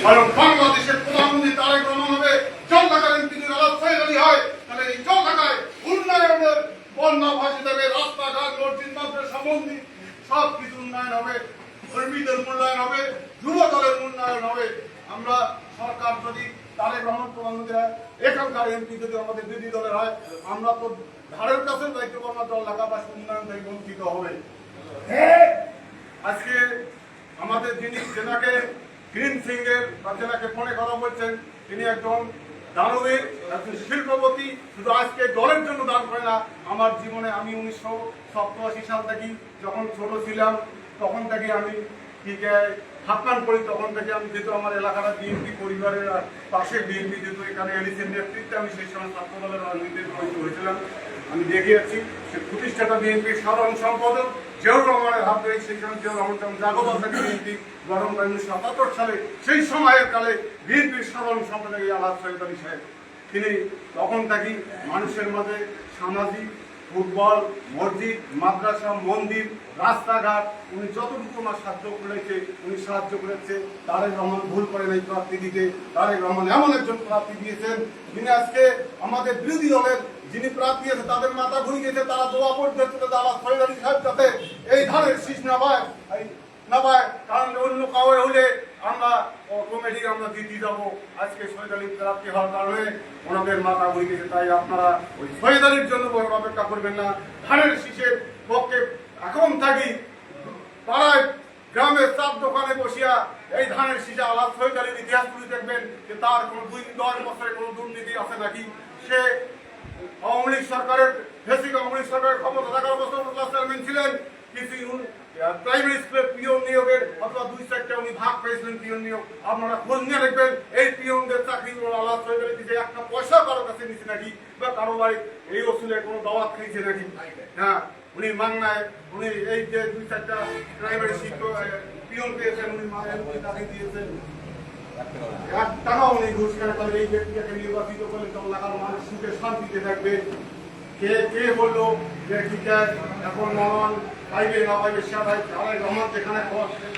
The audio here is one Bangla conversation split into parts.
কারণ বাংলাদেশের প্রধানমন্ত্রী তারেক রহমান হবে জল ঢাকার এমপি যদি আলাপ ফয়সালি হয়, তাহলে এই জল ঢাকায় উন্নয়নের বন্যা ভাসে দেবে, রাস্তাঘাট মসজিদ মাদ্রাসা মন্দির সব কিছু উন্নয়ন হবে, কর্মীদের মূল্যায়ন হবে, যুব দলের উন্নয়ন হবে। আমরা সরকার যদি তারেক রহমান প্রধানমন্ত্রী হয়, এখানকার এমপি যদি আমাদের বিরোধী দলের হয়, আমরা তো ধারের কাছে দায়িত্ব পাবো না, জল ঢাকাবাসী উন্নয়ন থেকে বঞ্চিত হবে। আজকে আমাদের যিনি যেনাকে গ্রিন সিংয়ের বা যেনাকে ফোনে কথা বলছেন, তিনি একজন দানবীর, একজন শিল্পপতি। শুধু আজকে দলের জন্য দান করে না, আমার জীবনে আমি 1987 সাল থেকে যখন ছোট ছিলাম তখন থেকে আমি হাতমান করি, তখন থেকে আমি যেহেতু আমার এলাকাটা বিএনপি পরিবারের পাশে বিএনপি যেহেতু এখানে এলিসের নেতৃত্বে আমি সেই সময় ছাত্র দলের রাজনীতিতে জড়িত হয়েছিলাম। আমি দেখে যাচ্ছি সে প্রতিষ্ঠাতা বিএনপির সাধারণ সম্পাদক জিয়াউর রহমানের হাত ধরে সেই সময় জিয়াউর রহমান যখন জাগত থেকে বিএনপি গঠন করে 1977 সালে, সেই সময়ের কালে বিএনপির সাধারণ সম্পাদক আলাপ সৈয়দ আলী সাহেব, তিনি তখন থাকি মানুষের মাঝে সামাজিক, ফুটবল, মসজিদ, মাদ্রাসা, মন্দির, রাস্তাঘাট উনি যতটুকু আমার সাহায্য করেছে উনি সাহায্য করেছে। তারেক রহমান ভুল করে নাই প্রার্থী দিতে। তারেক রহমান এমন একজন প্রার্থী দিয়েছেন যিনি আজকে আমাদের বিরোধী দলের যিনি প্রার্থী আছে তাদের মাথা ঘুরে গেছে, তারা দোয়া পর্যন্ত তারা সৈয়দ আলী সাহেব যাতে এই ধানের শীষ না পায়, কারণ অন্য কাউরে হলে আমরা কমিটি আমরা দিতে যাবো। আজকে সৈয়দ আলী প্রার্থী হওয়ার কারণে ওনাদের মাথা ঘুরে গেছে। তাই আপনারা ওই সৈয়দ আলীর জন্য অপেক্ষা করবেন না। ধানের শীষের পক্ষে এখন থাকি পাড়ায় গ্রামের চাপ দোকানে বসিয়া এই ধানের শীষে আলাপ সৈয়দ আলীর ইতিহাস তুলে দেখবেন যে তার কোনো 2-10 বছরে কোনো দুর্নীতি আছে নাকি। সে আওয়ামী লীগ সরকারের আওয়ামী লীগ সরকারের ক্ষমতা থাকার বছর চেয়ারম্যান ছিলেন। কিছু প্রাইমারি স্কুলের পিওন নিয়োগের অথবা 2-4টা উনি ভাগ পেয়েছিলেন পিওন নিয়োগ। আপনারা খোঁজ নিয়ে দেখবেন এই পিওনদের চাকরিগুলো আলাদা হয়ে গেলে দিতে একটা পয়সা কারো কাছে নিচ্ছে নাকি, বা কারো বাড়ি এই ওসুলের কোনো দাওয়াত খেয়েছে নাকি। হ্যাঁ, উনি মাংনায় উনি এই যে 2-4টা প্রাইমারি শিক্ষক পিওন পেয়েছেন, উনি চাকরি দিয়েছেন, 1 টাকাও উনি ঘুষ করে তাহলে এই ব্যক্তিকে নির্বাচিত করলে তখন এলাকার মানুষ সুখে শান্তিতে থাকবে। কে বললো যে ঠিক আছে এখন মহান পাইবে না পাইবে সারাই তারেক রহমান যেখানে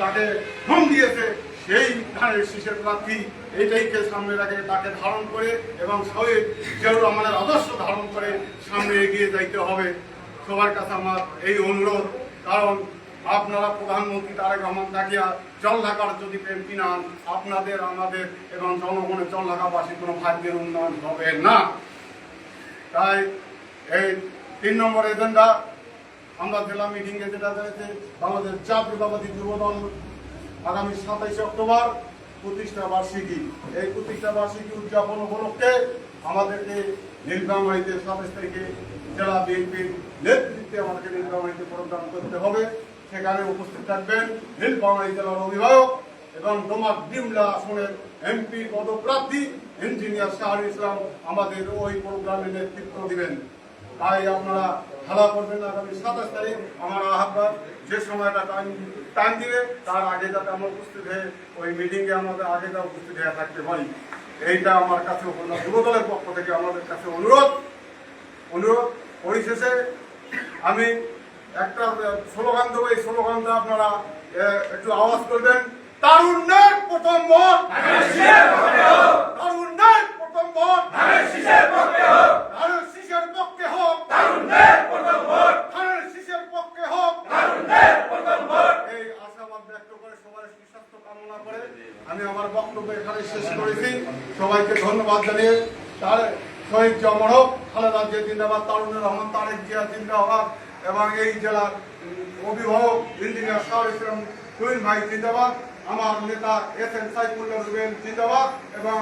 তাকে ফোন দিয়েছে সেই ধানের শীষের প্রার্থী এইটাইকে সামনে রাখে, তাকে ধারণ করে এবং শহীদ জিয়াউর রহমানের আদর্শ ধারণ করে সামনে এগিয়ে যাইতে হবে। সবার কাছে আমার এই অনুরোধ, কারণ আপনারা প্রধানমন্ত্রী তারেক রহমান তাকিয়া জল ঢাকার যদি এমপি নান, আপনাদের আমাদের এবং জনগণের জল ঢাকাবাসীর কোনো ভাগ্যের উন্নয়ন হবে না। তাই এই 3 নম্বর এজেন্ডা আমরা জেলা মিটিংয়ে যেটা রয়েছে বাংলাদেশ জাতীয়তাবাদী যুবদল আগামী 27 অক্টোবর প্রতিষ্ঠা বার্ষিকী, এই প্রতিষ্ঠা বার্ষিকী উদযাপন উপলক্ষে আমাদেরকে নীলফামারীতে 27 তারিখে জেলা বিএনপির নেতৃত্বে আমাদেরকে নীলফামারীতে প্রোগ্রাম করতে হবে। সেখানে উপস্থিত থাকবেন নীলফামারী জেলার অভিভাবক এবং ডোমার ডিমলা আসনের এমপি পদপ্রার্থী ইঞ্জিনিয়ার শাহরুল ইসলাম আমাদের ওই প্রোগ্রামে নেতৃত্ব দিবেন। তাই আপনারা খেলা করবেন আগামী 27 তারিখ। আমার আহ্বান যে সময়টা টাইম দিবে তার আগে যাতে আমরা উপস্থিত হয়ে ওই মিটিংয়ে আমাদের আগে যা উপস্থিত হয়ে থাকতে পারি, এইটা আমার কাছে যুবদলের পক্ষ থেকে আমাদের কাছে অনুরোধ। পরিশেষে আমি একটা স্লোগান দেবো, এই স্লোগানটা আপনারা একটু আওয়াজ করবেন। তারুণ্যের প্রথম ভোট, তারুণ্যের প্রথম ভোট, ধানের শীষের পক্ষে হোক, ধানের শীষের পক্ষে হোক, তারুণ্যের প্রথম ভোট, ধানের শীষের পক্ষে হোক, তারুণ্যের প্রথম ভোট। এই আশাবাদ ব্যক্ত করে সবার সুস্বাস্থ্য কামনা করে আমি আমার বক্তব্য এখানে শেষ করেছি। সবাইকে ধন্যবাদ জানিয়ে তার শহীদ জমর হোক, খালেদা জিয়া জিন্দাবাদ, তারুণ্যের রহমান তারেক জিয়া জিন্দাবাদ এবং এই জেলার অভিভাবক ইঞ্জিনিয়ার শাহরুল ইসলাম তুহিন ভাই জিন্দাবাদ, আমার নেতা এস এন সাইফুল্লাহ রুবেল জিন্দাবাদ এবং